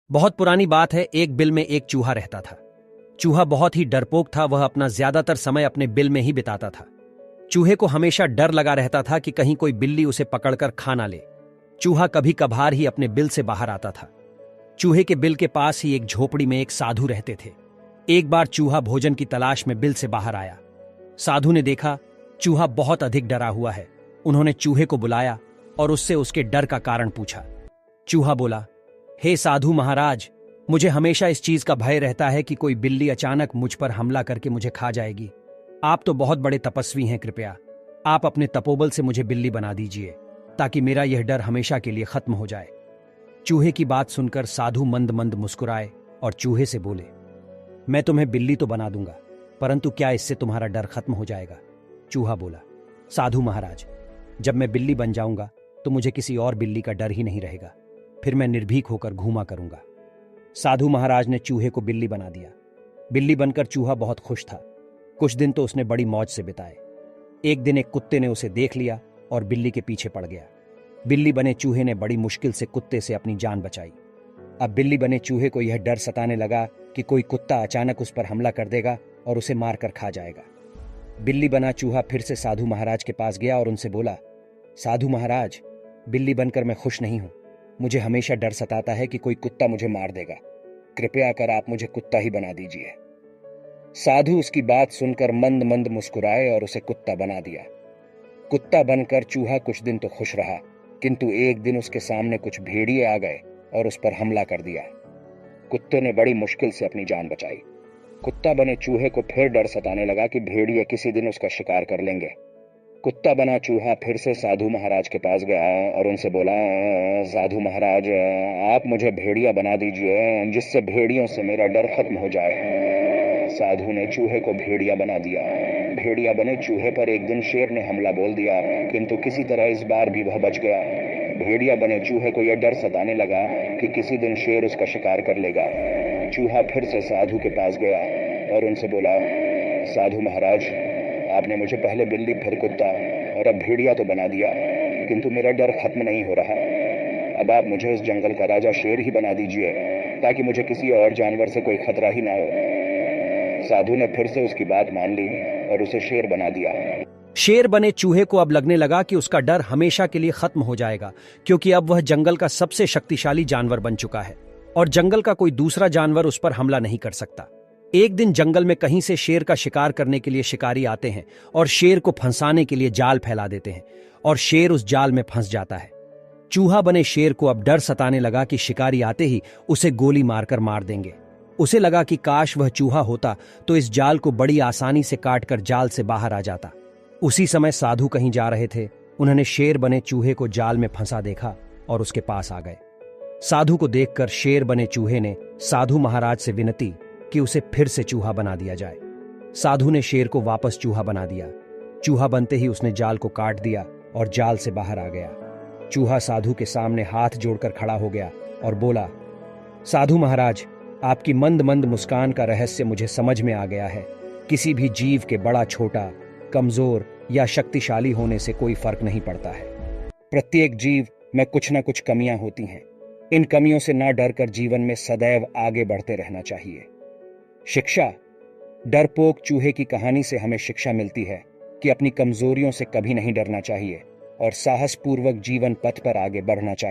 बहुत पुरानी बात है। एक बिल में एक चूहा रहता था। चूहा बहुत ही डरपोक था। वह अपना ज्यादातर समय अपने बिल में ही बिताता था। चूहे को हमेशा डर लगा रहता था कि कहीं कोई बिल्ली उसे पकड़कर खा ना ले। चूहा कभी कभार ही अपने बिल से बाहर आता था। चूहे के बिल के पास ही एक झोपड़ी में एक साधु रहते थे। एक बार चूहा भोजन की तलाश में बिल से बाहर आया। साधु ने देखा चूहा बहुत अधिक डरा हुआ है। उन्होंने चूहे को बुलाया और उससे उसके डर का कारण पूछा। चूहा बोला, हे साधु महाराज, मुझे हमेशा इस चीज का भय रहता है कि कोई बिल्ली अचानक मुझ पर हमला करके मुझे खा जाएगी। आप तो बहुत बड़े तपस्वी हैं, कृपया आप अपने तपोबल से मुझे बिल्ली बना दीजिए ताकि मेरा यह डर हमेशा के लिए खत्म हो जाए। चूहे की बात सुनकर साधु मंद मंद मुस्कुराए और चूहे से बोले, मैं तुम्हें बिल्ली तो बना दूंगा, परंतु क्या इससे तुम्हारा डर खत्म हो जाएगा? चूहा बोला, साधु महाराज, जब मैं बिल्ली बन जाऊंगा तो मुझे किसी और बिल्ली का डर ही नहीं रहेगा। फिर मैं निर्भीक होकर घूमा करूंगा। साधु महाराज ने चूहे को बिल्ली बना दिया। बिल्ली बनकर चूहा बहुत खुश था। कुछ दिन तो उसने बड़ी मौज से बिताए। एक दिन एक कुत्ते ने उसे देख लिया और बिल्ली के पीछे पड़ गया। बिल्ली बने चूहे ने बड़ी मुश्किल से कुत्ते से अपनी जान बचाई। अब बिल्ली बने चूहे को यह डर सताने लगा कि कोई कुत्ता अचानक उस पर हमला कर देगा और उसे मारकर खा जाएगा। बिल्ली बना चूहा फिर से साधु महाराज के पास गया और उनसे बोला, साधु महाराज, बिल्ली बनकर मैं खुश नहीं हूं। मुझे हमेशा डर सताता है कि कोई कुत्ता मुझे मार देगा। कृपया कर आप मुझे कुत्ता ही बना दीजिए। साधु उसकी बात सुनकर मंद मंद मुस्कुराए और उसे कुत्ता बना दिया। कुत्ता बनकर चूहा कुछ दिन तो खुश रहा, किंतु एक दिन उसके सामने कुछ भेड़िए आ गए और उस पर हमला कर दिया। कुत्ते ने बड़ी मुश्किल से अपनी जान बचाई। कुत्ता बने चूहे को फिर डर सताने लगा कि भेड़िए किसी दिन उसका शिकार कर लेंगे। कुत्ता बना चूहा फिर से साधु महाराज के पास गया और उनसे बोला, साधु महाराज, आप मुझे भेड़िया बना दीजिए जिससे भेड़ियों से मेरा डर खत्म हो जाए। साधु ने चूहे को भेड़िया बना दिया। भेड़िया बने चूहे पर एक दिन शेर ने हमला बोल दिया, किंतु किसी तरह इस बार भी वह बच गया। भेड़िया बने चूहे को यह डर सताने लगा कि किसी दिन शेर उसका शिकार कर लेगा। चूहा फिर से साधु के पास गया और उनसे बोला, साधु महाराज, आपने मुझे पहले बिल्ली फिर कुत्ता और अब भेड़िया तो बना दिया, किंतु मेरा डर खत्म नहीं हो रहा। अब आप मुझे इस जंगल का राजा शेर ही बना दीजिए ताकि मुझे किसी और जानवर से कोई खतरा ही ना हो। साधु ने फिर से उसकी बात मान ली और उसे शेर बना दिया। शेर बने चूहे को अब लगने लगा कि उसका डर हमेशा के लिए खत्म हो जाएगा, क्योंकि अब वह जंगल का सबसे शक्तिशाली जानवर बन चुका है और जंगल का कोई दूसरा जानवर उस पर हमला नहीं कर सकता। एक दिन जंगल में कहीं से शेर का शिकार करने के लिए शिकारी आते हैं और शेर को फंसाने के लिए जाल फैला देते हैं और शेर उस जाल में फंस जाता है। चूहा बने शेर को अब डर सताने लगा कि शिकारी आते ही उसे गोली मारकर मार देंगे। उसे लगा कि काश वह चूहा होता तो इस जाल को बड़ी आसानी से काटकर जाल से बाहर आ जाता। उसी समय साधु कहीं जा रहे थे। उन्होंने शेर बने चूहे को जाल में फंसा देखा और उसके पास आ गए। साधु को देखकर शेर बने चूहे ने साधु महाराज से विनती कि उसे फिर से चूहा बना दिया जाए। साधु ने शेर को वापस चूहा बना दिया। चूहा बनते ही उसने जाल को काट दिया और जाल से बाहर आ गया। चूहा साधु के सामने हाथ जोड़कर खड़ा हो गया और बोला, साधु महाराज, आपकी मंद मंद मुस्कान का रहस्य मुझे समझ में आ गया है। किसी भी जीव के बड़ा छोटा, कमजोर या शक्तिशाली होने से कोई फर्क नहीं पड़ता है। प्रत्येक जीव में कुछ ना कुछ कमियां होती हैं। इन कमियों से ना डरकर जीवन में सदैव आगे बढ़ते रहना चाहिए। शिक्षा। डरपोक चूहे की कहानी से हमें शिक्षा मिलती है कि अपनी कमजोरियों से कभी नहीं डरना चाहिए और साहसपूर्वक जीवन पथ पर आगे बढ़ना चाहिए।